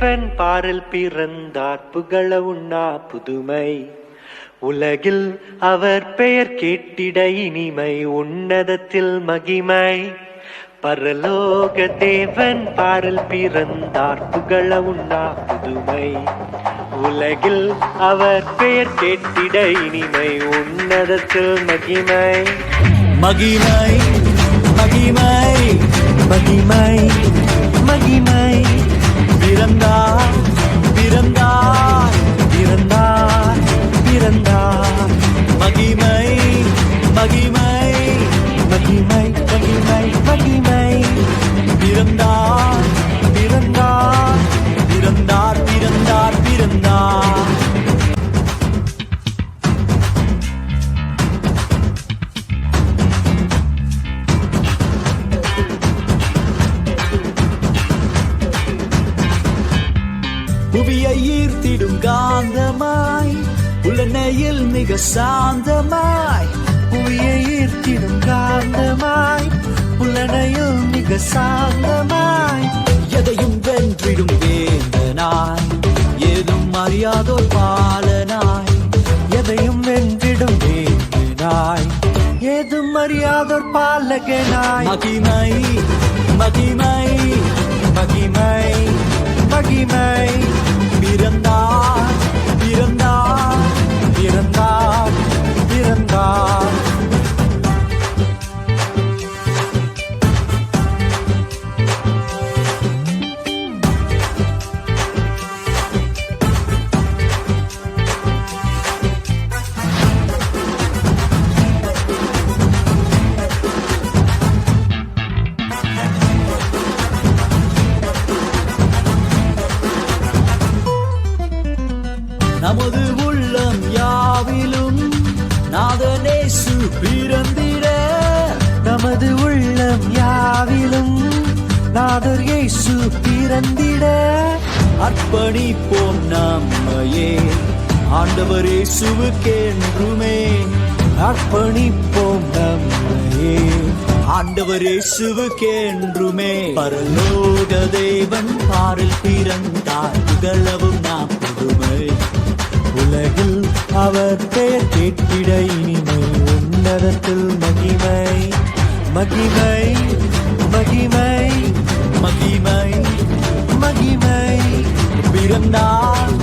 தேவன் பாரில் பிறந்தார் புகழ உண்ணா புதுமை. உலகில் அவர் பெயர் கேட்டிட இனிமை, உன்னதத்தில் மகிமை. பரலோக தேவன் பாரில் பிறந்தார் புகழ உண்ணா புதுமை. உலகில் அவர் பெயர் கேட்டிட இனிமை, உன்னதத்தில் மகிமை. மகிமை மகிமை மகிமை மகிமை. பிறந்தார் பிறந்தார் பிறந்தார் பிறந்தார். மகிமை மகிமை மகிமை மகிமை மகிமை. பிறந்தார் பிறந்தார் பிறந்தார் பிறந்தார் பிறந்தார். புவியை ஈர்த்திடும் காந்தமாய், உலனையில் மிக சாந்தமாய். புவியை ஈர்த்திடும் காந்தமாய், புலனையில் மிக சாந்தமாய். எதையும் வென்றிடும் வேந்தனாய், ஏதும் அறியாதோர் பாலனாய். எதையும் வென்றிடும் வேந்தனாய், ஏதும் அறியாதோர் பாலகனாய். மகிமை மகிமை மகிமை மகிமை. பிறந்தார் பிறந்தார் பிறந்தார் பிறந்தார். நமது உள்ளம் யாவிலும் நாதனேசு பிறந்திட. நமது உள்ளம் யாவிலும் நாதர் இயேசு பிறந்திட. அர்ப்பணிப்போம் நம்மையே ஆண்டவர் இயேசுவுக்கென்றுமே. அர்ப்பணிப்போம் நம்மையே ஆண்டவர் இயேசுவுக்கென்றுமே. பரலோக தேவன் பாரில் பிறந்தார் புகழவும் நாம் புதுமை. உலகில் அவர் பெயர் கேட்டிட இனிமை, உன்னதத்தில் மகிமை. மகிமை மகிமை மகிமை மகிமை. பிறந்தார்